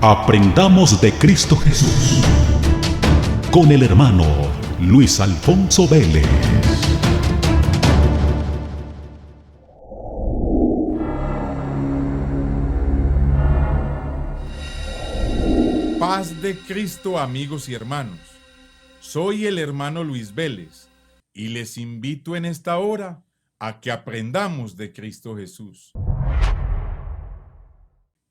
Aprendamos de Cristo Jesús con el hermano Luis Alfonso Vélez. Paz de Cristo, amigos y hermanos. Soy el hermano Luis Vélez y les invito en esta hora a que aprendamos de Cristo Jesús.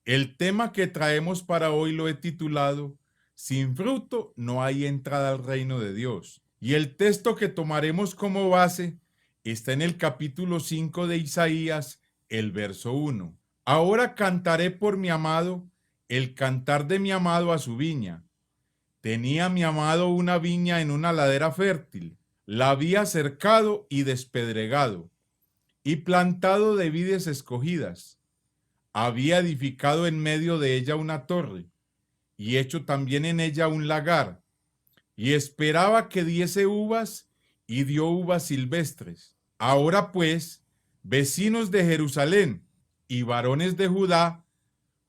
El tema que traemos para hoy lo he titulado Sin fruto no hay entrada al reino de Dios. Y el texto que tomaremos como base está en el capítulo 5 de Isaías, el verso 1. Ahora cantaré por mi amado, el cantar de mi amado a su viña. Tenía mi amado una viña en una ladera fértil, la había cercado y despedregado, y plantado de vides escogidas. Había edificado en medio de ella una torre, y hecho también en ella un lagar, y esperaba que diese uvas, y dio uvas silvestres. Ahora pues, vecinos de Jerusalén y varones de Judá,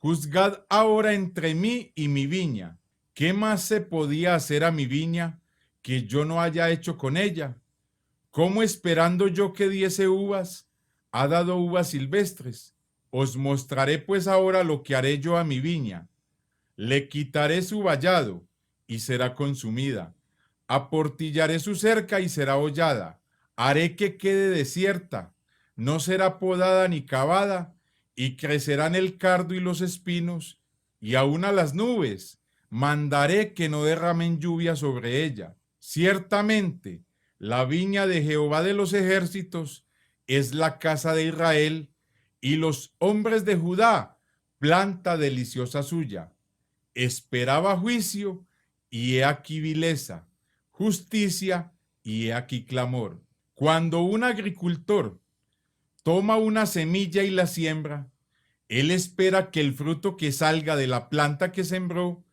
juzgad ahora entre mí y mi viña. ¿Qué más se podía hacer a mi viña que yo no haya hecho con ella? ¿Cómo esperando yo que diese uvas, ha dado uvas silvestres? Os mostraré pues ahora lo que haré yo a mi viña. Le quitaré su vallado y será consumida. Aportillaré su cerca y será hollada. Haré que quede desierta, no será podada ni cavada, y crecerán el cardo y los espinos, y aun a las nubes mandaré que no derramen lluvia sobre ella. Ciertamente, la viña de Jehová de los ejércitos es la casa de Israel, y los hombres de Judá, planta deliciosa suya. Esperaba juicio, y he aquí vileza, justicia, y he aquí clamor. Cuando un agricultor toma una semilla y la siembra, él espera que el fruto que salga de la planta que sembró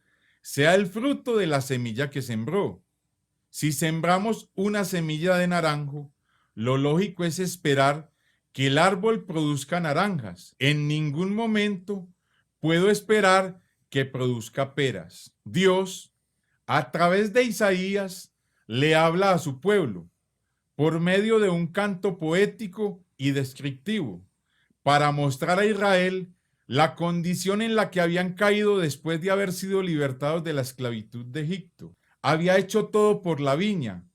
sea el fruto de la semilla que sembró. Si sembramos una semilla de naranjo, lo lógico es esperar que el árbol produzca naranjas. En ningún momento puedo esperar que produzca peras. Dios, a través de Isaías, le habla a su pueblo por medio de un canto poético y descriptivo para mostrar a Israel la condición en la que habían caído después de haber sido libertados de la esclavitud de Egipto. Había hecho todo por la viña,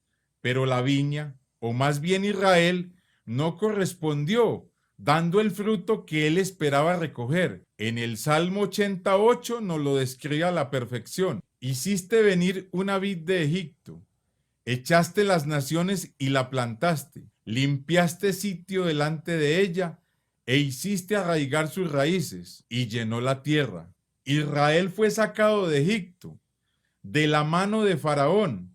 pero la viña, o más bien Israel, no correspondió, dando el fruto que él esperaba recoger. En el Salmo 88 nos lo describe a la perfección. Hiciste venir una vid de Egipto, echaste las naciones y la plantaste, limpiaste sitio delante de ella, e hiciste arraigar sus raíces, y llenó la tierra. Israel fue sacado de Egipto, de la mano de Faraón,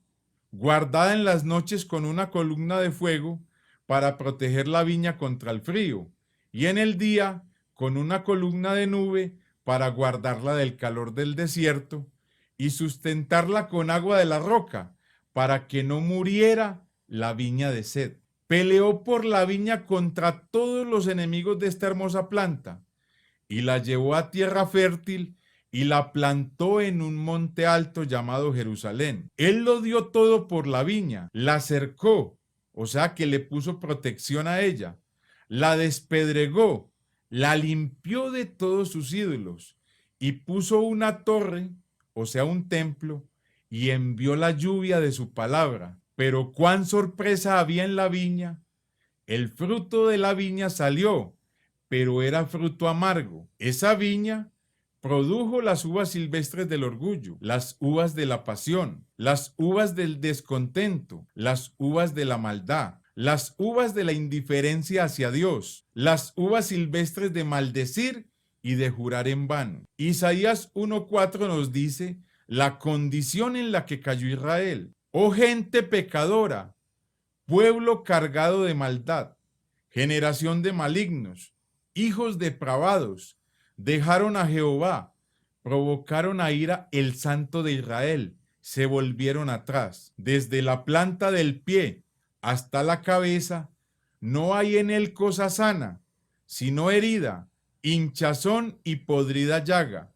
guardada en las noches con una columna de fuego para proteger la viña contra el frío, y en el día con una columna de nube para guardarla del calor del desierto, y sustentarla con agua de la roca, para que no muriera la viña de sed. Peleó por la viña contra todos los enemigos de esta hermosa planta, y la llevó a tierra fértil y la plantó en un monte alto llamado Jerusalén. Él lo dio todo por la viña, la cercó, o sea que le puso protección a ella, la despedregó, la limpió de todos sus ídolos y puso una torre, o sea un templo, y envió la lluvia de su palabra. Pero cuán sorpresa había en la viña. El fruto de la viña salió, pero era fruto amargo. Esa viña produjo las uvas silvestres del orgullo, las uvas de la pasión, las uvas del descontento, las uvas de la maldad, las uvas de la indiferencia hacia Dios, las uvas silvestres de maldecir y de jurar en vano. Isaías 1:4 nos dice la condición en la que cayó Israel. Oh gente pecadora, pueblo cargado de maldad, generación de malignos, hijos depravados, dejaron a Jehová, provocaron a ira el Santo de Israel, se volvieron atrás. Desde la planta del pie hasta la cabeza, no hay en él cosa sana, sino herida, hinchazón y podrida llaga.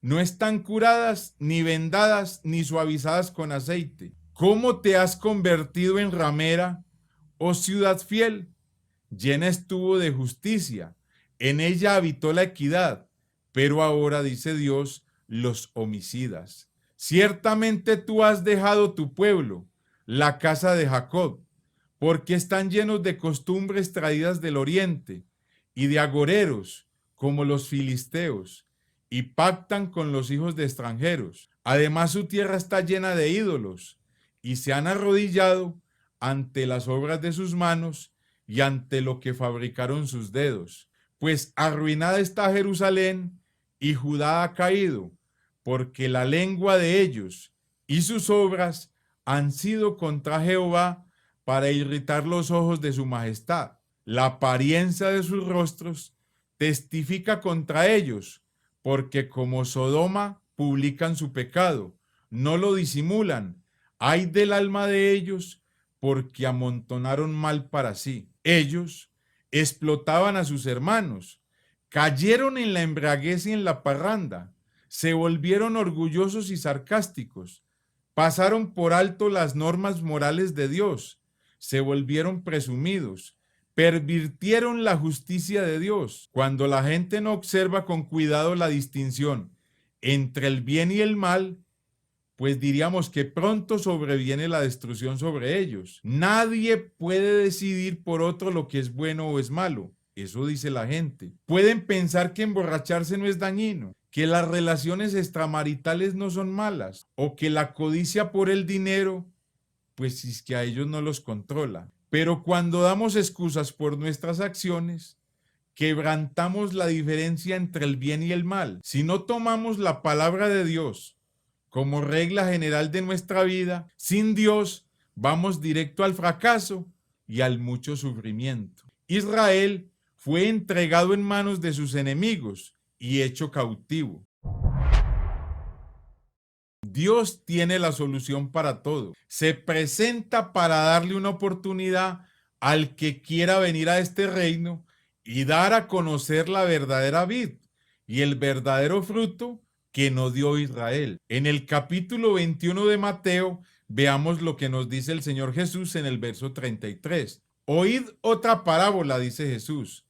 no están curadas, ni vendadas, ni suavizadas con aceite. ¿Cómo te has convertido en ramera, oh ciudad fiel? Llena estuvo de justicia, en ella habitó la equidad, pero ahora, dice Dios, los homicidas. Ciertamente tú has dejado tu pueblo, la casa de Jacob, porque están llenos de costumbres traídas del oriente y de agoreros, como los filisteos, y pactan con los hijos de extranjeros. Además, su tierra está llena de ídolos, y se han arrodillado ante las obras de sus manos y ante lo que fabricaron sus dedos. Pues arruinada está Jerusalén, y Judá ha caído, porque la lengua de ellos y sus obras han sido contra Jehová, para irritar los ojos de su majestad. La apariencia de sus rostros testifica contra ellos, porque como Sodoma publican su pecado, no lo disimulan. Ay del alma de ellos, porque amontonaron mal para sí. Ellos explotaban a sus hermanos, cayeron en la embriaguez y en la parranda, se volvieron orgullosos y sarcásticos, pasaron por alto las normas morales de Dios, se volvieron presumidos, pervirtieron la justicia de Dios. Cuando la gente no observa con cuidado la distinción entre el bien y el mal, pues diríamos que pronto sobreviene la destrucción sobre ellos. Nadie puede decidir por otro lo que es bueno o es malo. Eso dice la gente. Pueden pensar que emborracharse no es dañino, que las relaciones extramaritales no son malas, o que la codicia por el dinero, pues es que a ellos no los controla. Pero cuando damos excusas por nuestras acciones, quebrantamos la diferencia entre el bien y el mal. Si no tomamos la palabra de Dios como regla general de nuestra vida, sin Dios vamos directo al fracaso y al mucho sufrimiento. Israel fue entregado en manos de sus enemigos y hecho cautivo. Dios tiene la solución para todo. Se presenta para darle una oportunidad al que quiera venir a este reino y dar a conocer la verdadera vid y el verdadero fruto que nos dio Israel. En el capítulo 21 de Mateo, veamos lo que nos dice el Señor Jesús en el verso 33. Oíd otra parábola, dice Jesús.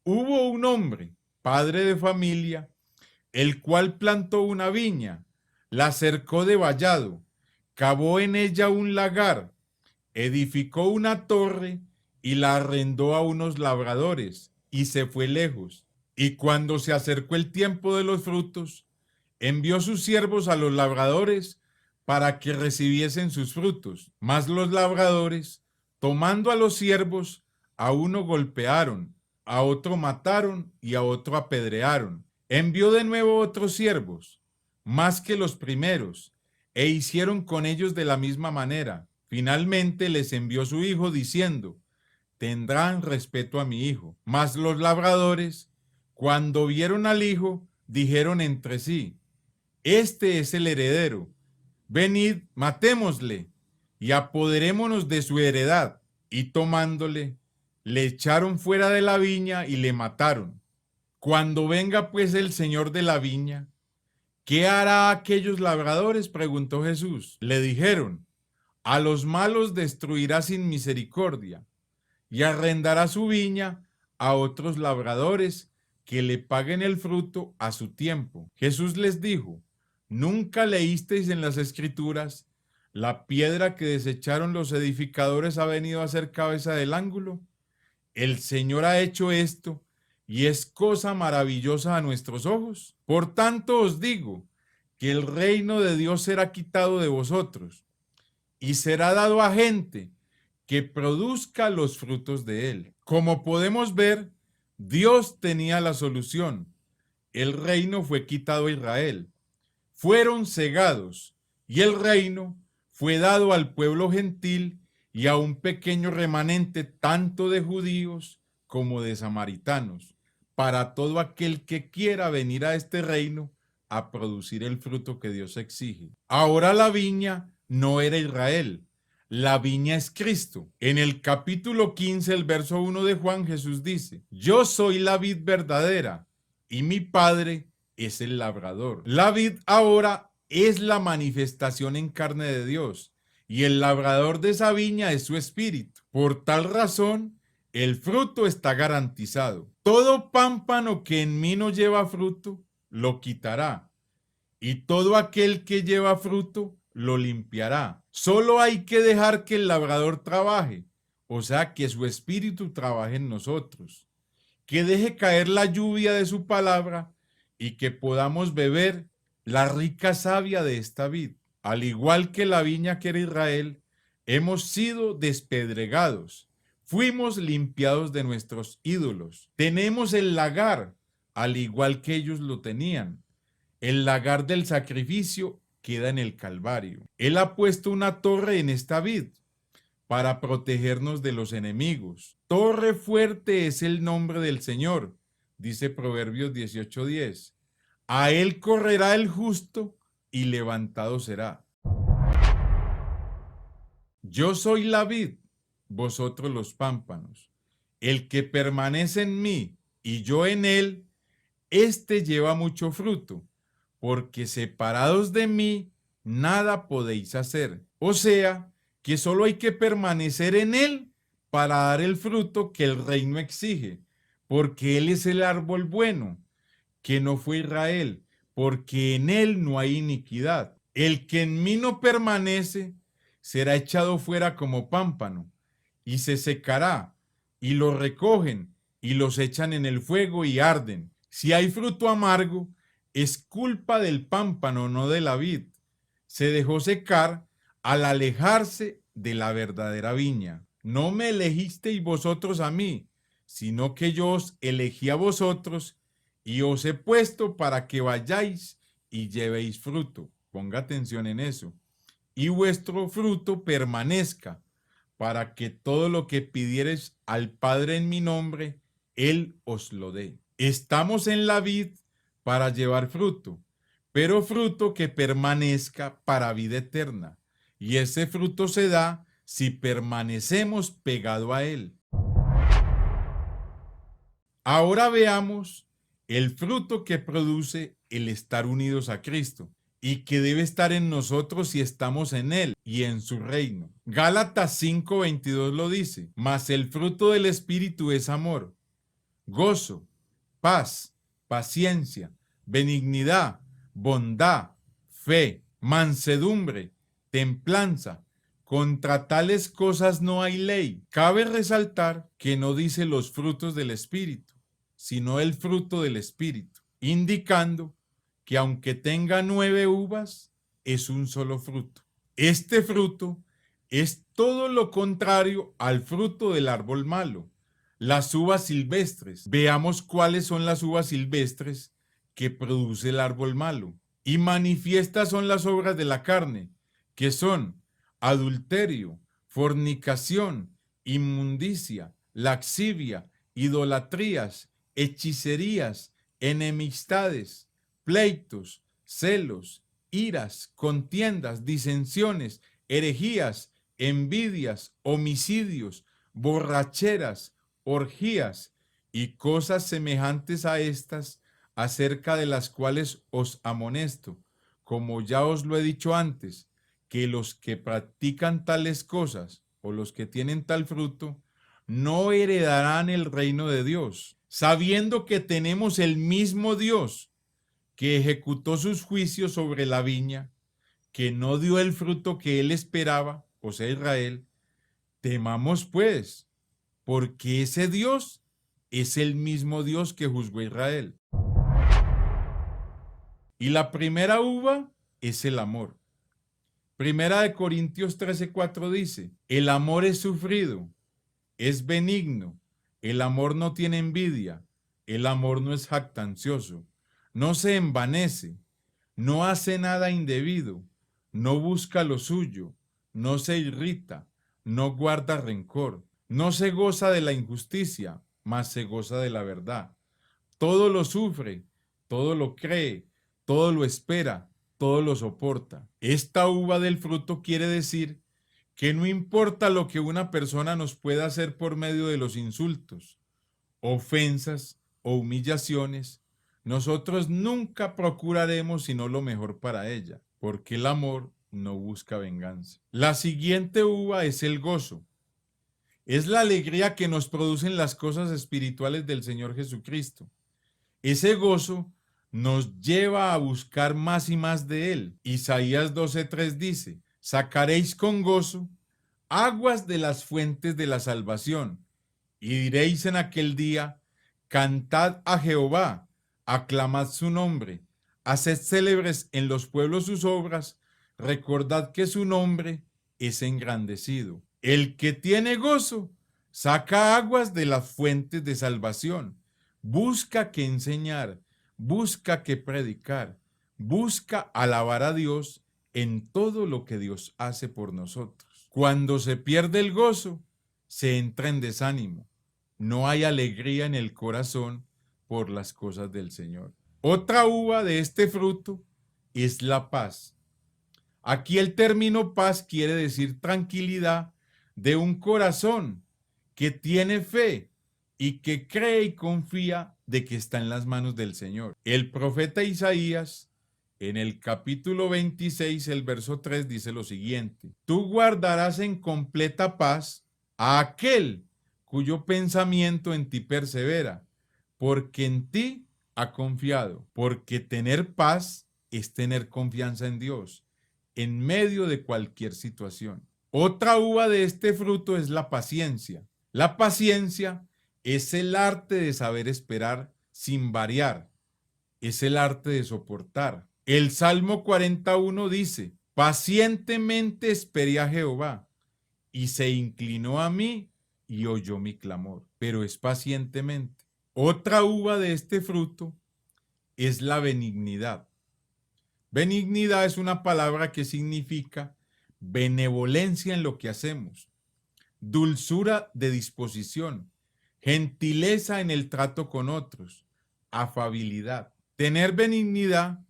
Hubo un hombre, padre de familia, el cual plantó una viña, la cercó de vallado, cavó en ella un lagar, edificó una torre y la arrendó a unos labradores y se fue lejos. Y cuando se acercó el tiempo de los frutos, envió sus siervos a los labradores para que recibiesen sus frutos. Mas los labradores, tomando a los siervos, a uno golpearon, a otro mataron y a otro apedrearon. Envió de nuevo otros siervos, más que los primeros, e hicieron con ellos de la misma manera. Finalmente les envió su hijo diciendo, tendrán respeto a mi hijo. Mas los labradores, cuando vieron al hijo, dijeron entre sí, este es el heredero, venid, matémosle y apoderémonos de su heredad. Y tomándole, le echaron fuera de la viña y le mataron. Cuando venga pues el señor de la viña, ¿qué hará aquellos labradores?, preguntó Jesús. Le dijeron, a los malos destruirá sin misericordia y arrendará su viña a otros labradores que le paguen el fruto a su tiempo. Jesús les dijo, ¿nunca leísteis en las Escrituras, la piedra que desecharon los edificadores ha venido a ser cabeza del ángulo? El Señor ha hecho esto y es cosa maravillosa a nuestros ojos. Por tanto os digo que el reino de Dios será quitado de vosotros y será dado a gente que produzca los frutos de él. Como podemos ver, Dios tenía la solución. El reino fue quitado a Israel. Fueron cegados y el reino fue dado al pueblo gentil y a un pequeño remanente tanto de judíos como de samaritanos, para todo aquel que quiera venir a este reino a producir el fruto que Dios exige. Ahora la viña no era Israel, la viña es Cristo. En el capítulo 15, el verso 1 de Juan, Jesús dice, yo soy la vid verdadera y mi Padre es el labrador. La vid ahora es la manifestación en carne de Dios y el labrador de esa viña es su espíritu. Por tal razón, el fruto está garantizado. Todo pámpano que en mí no lleva fruto, lo quitará, y todo aquel que lleva fruto, lo limpiará. Solo hay que dejar que el labrador trabaje, o sea, que su espíritu trabaje en nosotros, que deje caer la lluvia de su palabra y que podamos beber la rica savia de esta vid. Al igual que la viña que era Israel, hemos sido despedregados, fuimos limpiados de nuestros ídolos. Tenemos el lagar, al igual que ellos lo tenían. El lagar del sacrificio queda en el Calvario. Él ha puesto una torre en esta vid para protegernos de los enemigos. Torre fuerte es el nombre del Señor, dice Proverbios 18:10. A él correrá el justo y levantado será. Yo soy la vid, vosotros los pámpanos. El que permanece en mí y yo en él, éste lleva mucho fruto, porque separados de mí, nada podéis hacer. O sea, que solo hay que permanecer en él para dar el fruto que el reino exige, porque él es el árbol bueno, que no fue Israel, porque en él no hay iniquidad. El que en mí no permanece será echado fuera como pámpano, y se secará, y lo recogen, y los echan en el fuego y arden. Si hay fruto amargo, es culpa del pámpano, no de la vid. Se dejó secar al alejarse de la verdadera viña. No me elegisteis vosotros a mí, sino que yo os elegí a vosotros y os he puesto para que vayáis y llevéis fruto. Ponga atención en eso. Y vuestro fruto permanezca, para que todo lo que pidiereis al Padre en mi nombre, Él os lo dé. Estamos en la vid para llevar fruto, pero fruto que permanezca para vida eterna. Y ese fruto se da si permanecemos pegado a Él. Ahora veamos el fruto que produce el estar unidos a Cristo y que debe estar en nosotros si estamos en Él y en su reino. Gálatas 5:22 lo dice, mas el fruto del Espíritu es amor, gozo, paz, paciencia, benignidad, bondad, fe, mansedumbre, templanza. Contra tales cosas no hay ley. Cabe resaltar que no dice los frutos del Espíritu, sino el fruto del Espíritu, indicando que aunque tenga 9 uvas, es un solo fruto. Este fruto es todo lo contrario al fruto del árbol malo, las uvas silvestres. Veamos cuáles son las uvas silvestres que produce el árbol malo. Y manifiestas son las obras de la carne, que son adulterio, fornicación, inmundicia, laxivia, idolatrías, hechicerías, enemistades, pleitos, celos, iras, contiendas, disensiones, herejías, envidias, homicidios, borracheras, orgías y cosas semejantes a estas, acerca de las cuales os amonesto, como ya os lo he dicho antes, que los que practican tales cosas o los que tienen tal fruto no heredarán el reino de Dios, sabiendo que tenemos el mismo Dios que ejecutó sus juicios sobre la viña, que no dio el fruto que él esperaba, o sea, Israel. Temamos pues, porque ese Dios es el mismo Dios que juzgó a Israel. Y la primera uva es el amor. Primera de Corintios 13:4 dice, el amor es sufrido, es benigno, el amor no tiene envidia, el amor no es jactancioso, no se envanece, no hace nada indebido, no busca lo suyo, no se irrita, no guarda rencor, no se goza de la injusticia, mas se goza de la verdad. Todo lo sufre, todo lo cree, todo lo espera, todo lo soporta. Esta uva del fruto quiere decir que no importa lo que una persona nos pueda hacer por medio de los insultos, ofensas o humillaciones, nosotros nunca procuraremos sino lo mejor para ella, porque el amor no busca venganza. La siguiente uva es el gozo. Es la alegría que nos producen las cosas espirituales del Señor Jesucristo. Ese gozo nos lleva a buscar más y más de Él. Isaías 12:3 dice, sacaréis con gozo aguas de las fuentes de la salvación, y diréis en aquel día, cantad a Jehová, aclamad su nombre, haced célebres en los pueblos sus obras, recordad que su nombre es engrandecido. El que tiene gozo, saca aguas de las fuentes de salvación, busca que enseñar, busca que predicar, busca alabar a Dios en todo lo que Dios hace por nosotros. Cuando se pierde el gozo, se entra en desánimo. No hay alegría en el corazón por las cosas del Señor. Otra uva de este fruto es la paz. Aquí el término paz quiere decir tranquilidad de un corazón que tiene fe y que cree y confía de que está en las manos del Señor. El profeta Isaías, en el capítulo 26, el verso 3, dice lo siguiente: tú guardarás en completa paz a aquel cuyo pensamiento en ti persevera, porque en ti ha confiado. Porque tener paz es tener confianza en Dios, en medio de cualquier situación. Otra uva de este fruto es la paciencia. La paciencia es el arte de saber esperar sin variar. Es el arte de soportar. El Salmo 41 dice, pacientemente esperé a Jehová y se inclinó a mí y oyó mi clamor. Pero es pacientemente. Otra uva de este fruto es la benignidad. Benignidad es una palabra que significa benevolencia en lo que hacemos, dulzura de disposición, gentileza en el trato con otros, afabilidad. Tener benignidad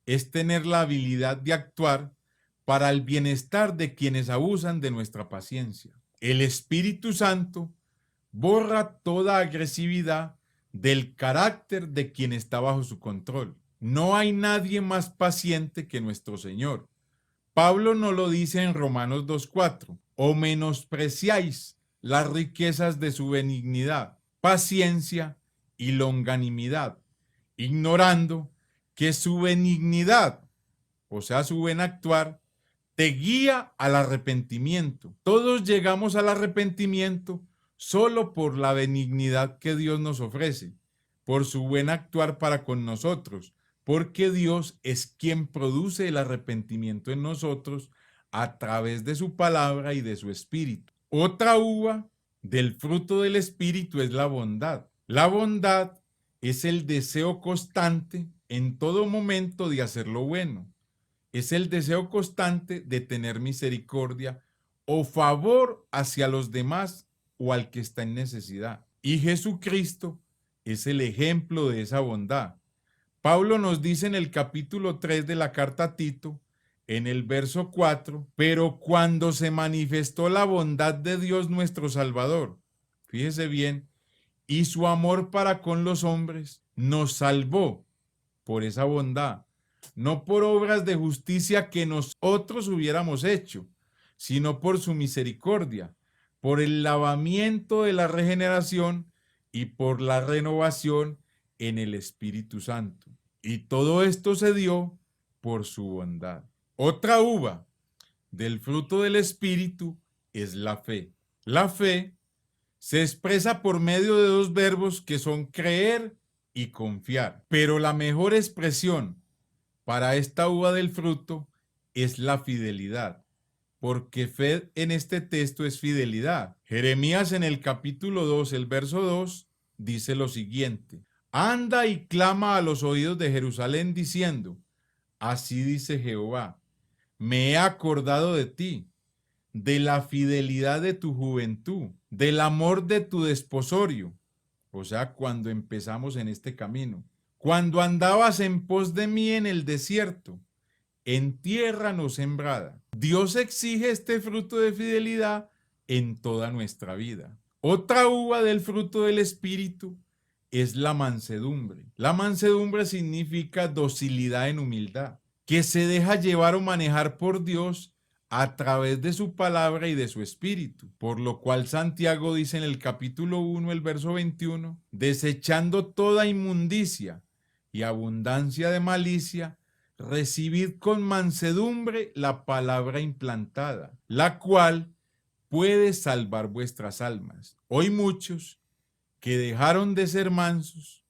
es tener la habilidad de actuar para el bienestar de quienes abusan de nuestra paciencia. El Espíritu Santo borra toda agresividad del carácter de quien está bajo su control. No hay nadie más paciente que nuestro Señor. Pablo nos lo dice en Romanos 2:4, o menospreciáis las riquezas de su benignidad, paciencia y longanimidad, ignorando que su benignidad, o sea, su buen actuar, te guía al arrepentimiento. Todos llegamos al arrepentimiento solo por la benignidad que Dios nos ofrece, por su buen actuar para con nosotros, porque Dios es quien produce el arrepentimiento en nosotros a través de su palabra y de su espíritu. Otra uva del fruto del espíritu es la bondad. La bondad es el deseo constante en todo momento de hacer lo bueno. Es el deseo constante de tener misericordia o favor hacia los demás o al que está en necesidad. Y Jesucristo es el ejemplo de esa bondad. Pablo nos dice en el capítulo 3 de la carta a Tito, en el verso 4, pero cuando se manifestó la bondad de Dios nuestro Salvador, fíjese bien, y su amor para con los hombres, nos salvó por esa bondad, no por obras de justicia que nosotros hubiéramos hecho, sino por su misericordia, por el lavamiento de la regeneración y por la renovación en el Espíritu Santo. Y todo esto se dio por su bondad. Otra uva del fruto del Espíritu es la fe. La fe se expresa por medio de dos verbos que son creer y confiar. Pero la mejor expresión para esta uva del fruto es la fidelidad, porque fe en este texto es fidelidad. Jeremías en el capítulo 2, el verso 2, dice lo siguiente: anda y clama a los oídos de Jerusalén diciendo, así dice Jehová, me he acordado de ti, de la fidelidad de tu juventud, del amor de tu desposorio. O sea, cuando empezamos en este camino, cuando andabas en pos de mí en el desierto, en tierra no sembrada. Dios exige este fruto de fidelidad en toda nuestra vida. Otra uva del fruto del Espíritu es la mansedumbre. La mansedumbre significa docilidad en humildad, que se deja llevar o manejar por Dios a través de su palabra y de su espíritu. Por lo cual Santiago dice en el capítulo 1, el verso 21, desechando toda inmundicia y abundancia de malicia, recibid con mansedumbre la palabra implantada, la cual puede salvar vuestras almas. Hoy muchos que dejaron de ser mansos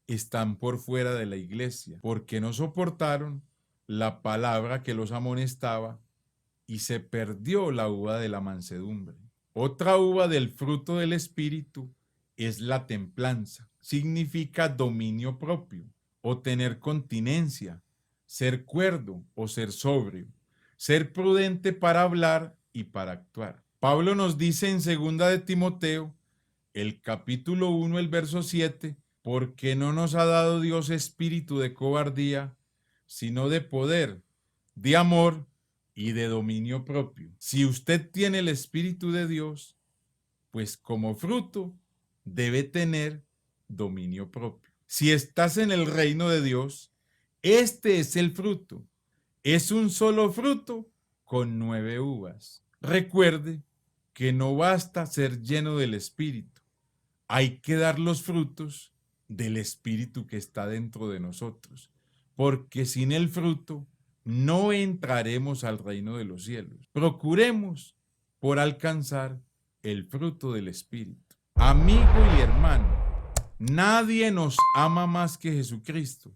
están por fuera de la iglesia porque no soportaron la palabra que los amonestaba y se perdió la uva de la mansedumbre. Otra uva del fruto del Espíritu es la templanza. Significa dominio propio o tener continencia, ser cuerdo o ser sobrio, ser prudente para hablar y para actuar. Pablo nos dice en 2 de Timoteo, el capítulo 1, el verso 7, porque no nos ha dado Dios espíritu de cobardía, sino de poder, de amor y de dominio propio. Si usted tiene el Espíritu de Dios, pues como fruto debe tener dominio propio. Si estás en el reino de Dios, este es el fruto. Es un solo fruto con 9 uvas. Recuerde que no basta ser lleno del Espíritu. Hay que dar los frutos del Espíritu que está dentro de nosotros, porque sin el fruto no entraremos al reino de los cielos. Procuremos por alcanzar el fruto del Espíritu. Amigo y hermano, nadie nos ama más que Jesucristo,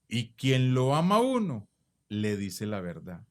y quien lo ama a uno, le dice la verdad.